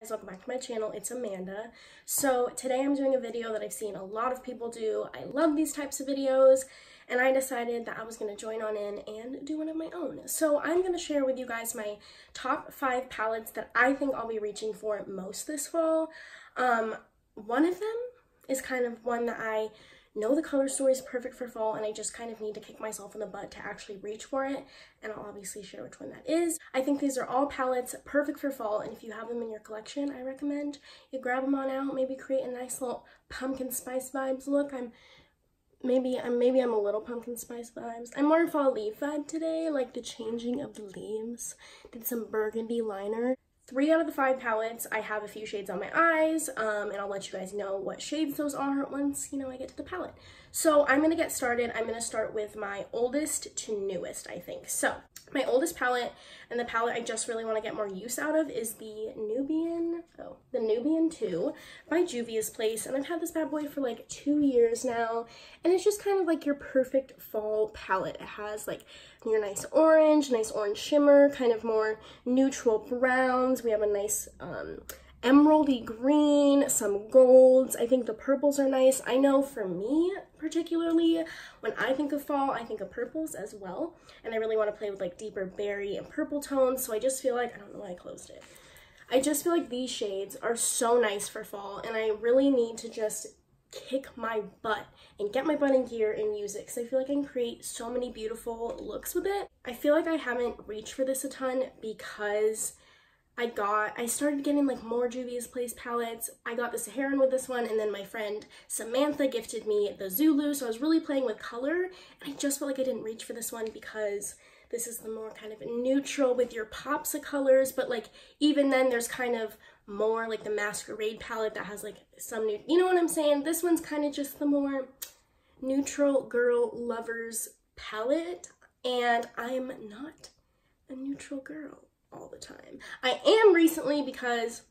Welcome back to my channel. It's Amanda. So today I'm doing a video that I've seen a lot of people do. I love these types of videos and I decided that I was going to join on in and do one of my own. So I'm going to share with you guys my top 5 palettes that I think I'll be reaching for most this fall. One of them is kind of one that I know the color story is perfect for fall and I just kind of need to kick myself in the butt to actually reach for it, and I'll obviously share which one that is. I think these are all palettes perfect for fall, and if you have them in your collection, I recommend you grab them on out, maybe create a nice little pumpkin spice vibes look. Maybe I'm a little pumpkin spice vibes. I'm more fall leaf vibe today, like the changing of the leaves. Did some burgundy liner. 3 out of the 5 palettes, I have a few shades on my eyes, and I'll let you guys know what shades those are once, I get to the palette. So I'm going to get started. I'm going to start with my oldest to newest, I think. So my oldest palette, and the palette I just really want to get more use out of, is the Nubian 2 by Juvia's Place, and I've had this bad boy for like 2 years now, and it's just kind of like your perfect fall palette. It has like your nice orange shimmer, kind of more neutral browns. We have a nice emeraldy green, some golds. I think the purples are nice. I know for me particularly, when I think of fall, I think of purples as well, and I really want to play with like deeper berry and purple tones, so I just feel like, I don't know why I closed it. I just feel like these shades are so nice for fall, and I really need to just kick my butt and get my butt in gear and use it, because I feel like I can create so many beautiful looks with it. I feel like I haven't reached for this a ton because I started getting like more Juvia's Place palettes. I got the Saharan with this one, and then my friend Samantha gifted me the Zulu, so I was really playing with color, and I just felt like I didn't reach for this one because this is the more kind of neutral with your pops of colors, but like even then there's kind of more like the Masquerade palette that has like some new, you know what I'm saying? This one's kind of just the more neutral girl lovers palette, and I'm not a neutral girl all the time. I am recently because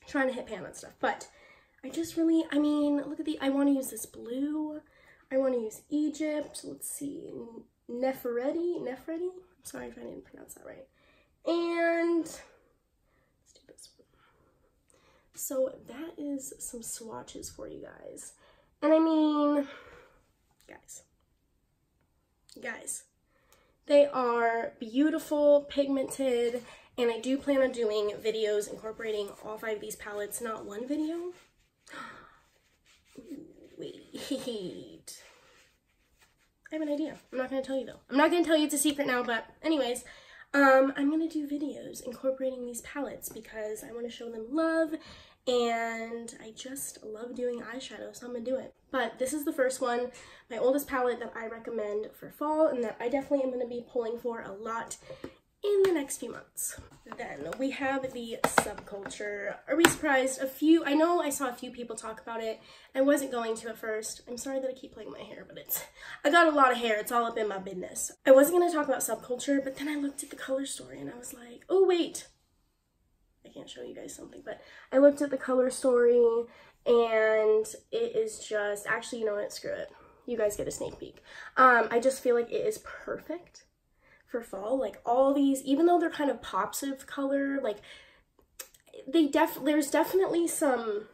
I'm trying to hit pan on stuff, but I just really, look at I want to use this blue. I want to use Egypt. Let's see, Nefertiti. I'm sorry if I didn't pronounce that right. And let's do this one. So that is some swatches for you guys. And guys, they are beautiful, pigmented, and I do plan on doing videos incorporating all 5 of these palettes, not one video. Wait. I have an idea. I'm not going to tell you though. I'm not going to tell you, it's a secret now, but anyways, I'm going to do videos incorporating these palettes because I want to show them love, and I just love doing eyeshadow, so I'm going to do it. But this is the first one, my oldest palette that I recommend for fall, and that I definitely am going to be pulling for a lot in the next few months. Then we have the Subculture. Are we surprised? I know I saw a few people talk about it. I wasn't going to at first. I'm sorry that I keep playing my hair, but I got a lot of hair. It's all up in my business. I wasn't going to talk about Subculture, but then I looked at the color story and I was like, oh wait, I can't show you guys something, but I looked at the color story and it is just, actually, you know what, screw it. You guys get a sneak peek. I just feel like it is perfect for fall. Like all these, even though they're kind of pops of color, like there's definitely some,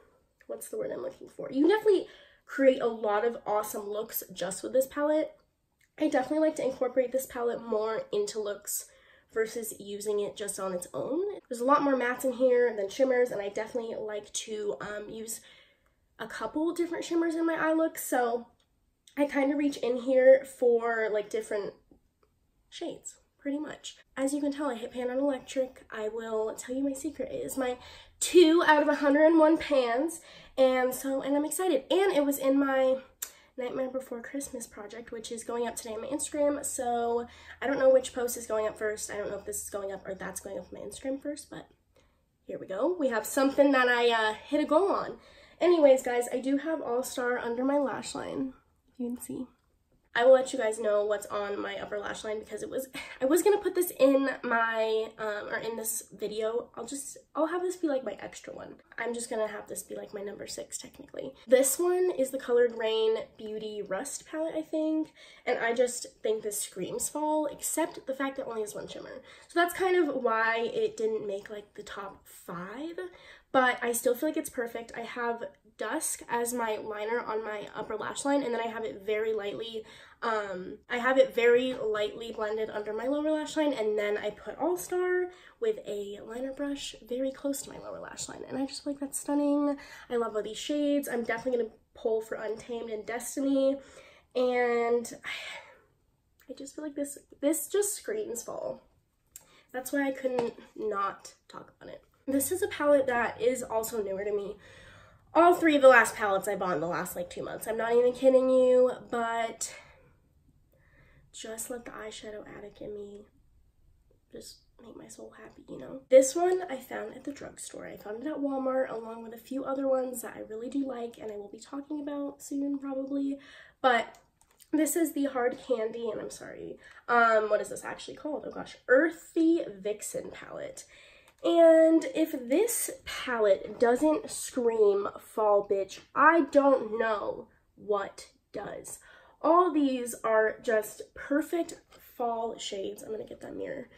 what's the word I'm looking for? You can definitely create a lot of awesome looks just with this palette. I definitely like to incorporate this palette more into looks versus using it just on its own. There's a lot more mattes in here than shimmers, and I definitely like to use a couple different shimmers in my eye look, so I kind of reach in here for like different shades, pretty much. As you can tell, I hit pan on electric. I will tell you my secret. It is my 2 out of 101 pans, and I'm excited. And it was in my Nightmare Before Christmas project, which is going up today on my Instagram, so I don't know which post is going up first. I don't know if this is going up or that's going up on my Instagram first, but here we go. We have something that I hit a goal on. Anyways, guys, I do have All Star under my lash line, if you can see. I will let you guys know what's on my upper lash line because I was gonna put this in my, or in this video. I'll have this be like my extra one. I'm just gonna have this be like my number 6 technically. This one is the colored Raine Beauty Rust palette, I think. And I just think this screams fall, except the fact that it only has one shimmer. So that's kind of why it didn't make like the top 5, but I still feel like it's perfect. I have Dusk as my liner on my upper lash line, and then I have it very lightly blended under my lower lash line, and then I put All Star with a liner brush very close to my lower lash line, and I just feel like that's stunning. I love all these shades. I'm definitely gonna pull for Untamed and Destiny, and I just feel like this just screams fall. That's why I couldn't not talk about it. This is a palette that is also newer to me. All 3 of the last palettes I bought in the last like 2 months. I'm not even kidding you, but just let the eyeshadow addict in me just make my soul happy, you know? This one I found at the drugstore. I found it at Walmart along with a few other ones that I really do like and I will be talking about soon probably. But this is the Hard Candy, and I'm sorry, what is this actually called? Oh gosh, Earthy Vixen palette. And if this palette doesn't scream fall bitch, I don't know what does. All these are just perfect fall shades. I'm gonna get that mirror.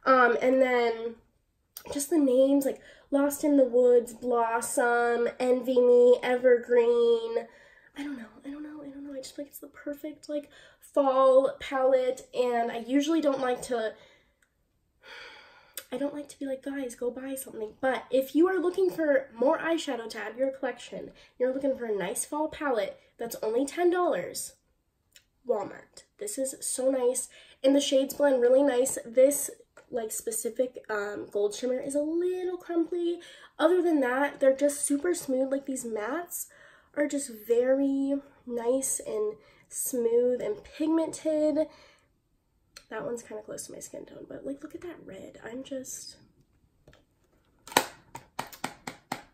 And then just the names like Lost in the Woods, Blossom, Envy Me, Evergreen. I don't know. I just feel like it's the perfect like fall palette, and I usually don't like to be like, guys, go buy something. But if you are looking for more eyeshadow to add to your collection, you're looking for a nice fall palette that's only $10, Walmart. This is so nice, and the shades blend really nice. This like specific gold shimmer is a little crumbly. Other than that, they're just super smooth. Like these mattes are just very nice and smooth and pigmented. That one's kind of close to my skin tone, but like, look at that red. I'm just...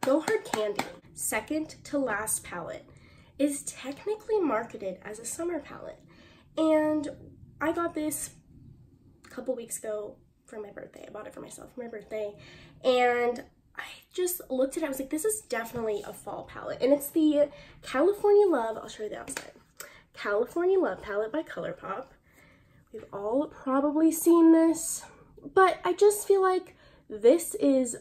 Go Hard Candy, second to last palette, is technically marketed as a summer palette. And I got this a couple weeks ago for my birthday. I bought it for myself for my birthday. And I just looked at it, I was like, this is definitely a fall palette. And it's the California Love, I'll show you the outside. California Love palette by Colourpop. We've all probably seen this, but I just feel like this is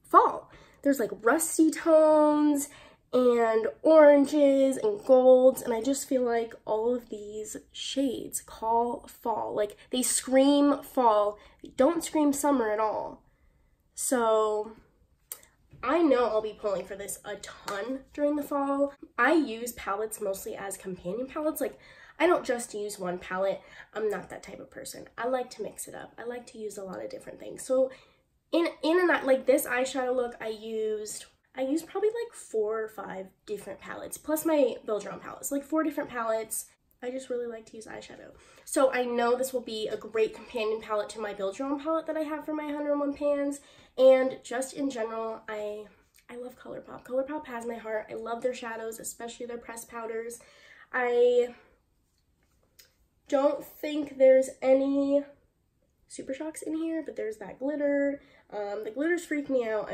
fall. There's like rusty tones and oranges and golds, and I just feel like all of these shades call fall. Like they scream fall, they don't scream summer at all. So I know I'll be pulling for this a ton during the fall. I use palettes mostly as companion palettes. Like I don't just use one palette. I'm not that type of person. I like to mix it up. I like to use a lot of different things. So like this eyeshadow look, I used probably like 4 or 5 different palettes, plus my Build Your Own palettes, like 4 different palettes. I just really like to use eyeshadow. So I know this will be a great companion palette to my Build Your Own palette that I have for my 101 pans. And just in general, I love Colourpop. Colourpop has my heart. I love their shadows, especially their pressed powders. I don't think there's any Super Shocks in here, but there's that glitter. The glitters freak me out.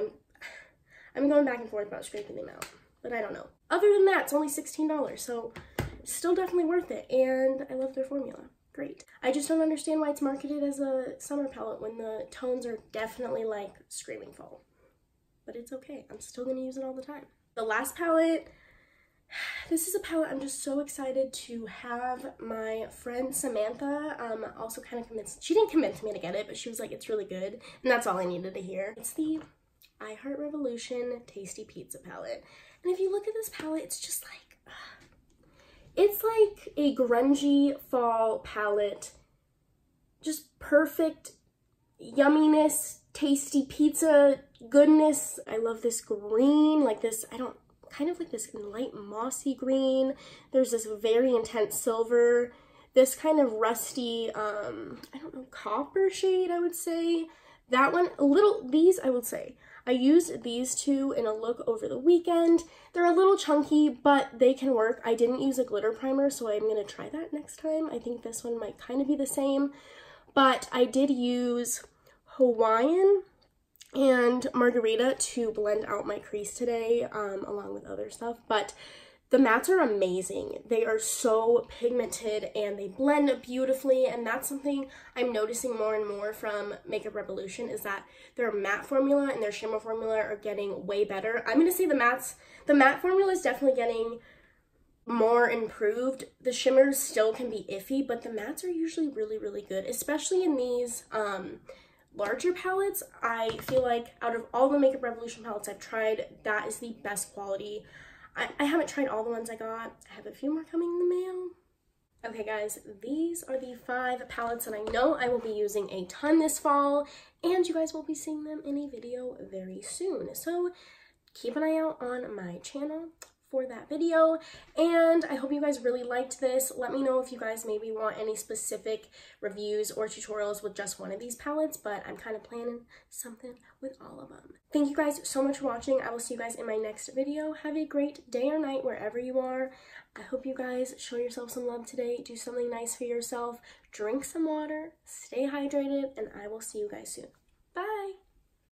I'm going back and forth about scraping them out, but I don't know. Other than that, it's only $16, so it's still definitely worth it, and I love their formula. Great. I just don't understand why it's marketed as a summer palette when the tones are definitely like screaming fall. But it's okay. I'm still going to use it all the time. The last palette, this is a palette I'm just so excited to have. My friend Samantha also kind of convinced, she didn't convince me to get it, but she was like, it's really good, and that's all I needed to hear. It's the I Heart Revolution Tasty Pizza palette. And if you look at this palette, it's just like, it's like a grungy fall palette. Just perfect yumminess, tasty pizza goodness. I love this green, like this, kind of like this light mossy green. There's this very intense silver, this kind of rusty, I don't know, copper shade, I would say. That one, these I would say, I used these two in a look over the weekend. They're a little chunky, but they can work. I didn't use a glitter primer, so I'm going to try that next time. I think this one might kind of be the same, but I did use Hawaiian and Margarita to blend out my crease today, along with other stuff, but the mattes are amazing. They are so pigmented and they blend beautifully, and that's something I'm noticing more and more from Makeup Revolution, is that their matte formula and their shimmer formula are getting way better. I'm going to say the matte formula is definitely getting more improved. The shimmers still can be iffy, but the mattes are usually really, really good, especially in these larger palettes. I feel like out of all the Makeup Revolution palettes I've tried, that is the best quality. I haven't tried all the ones I got. I have a few more coming in the mail. Okay guys, these are the 5 palettes that I know I will be using a ton this fall, and you guys will be seeing them in a video very soon. So keep an eye out on my channel for that video, and I hope you guys really liked this. Let me know if you guys maybe want any specific reviews or tutorials with just one of these palettes, but I'm kind of planning something with all of them. Thank you guys so much for watching. I will see you guys in my next video. Have a great day or night wherever you are. I hope you guys show yourself some love today. Do something nice for yourself. Drink some water, stay hydrated, and I will see you guys soon.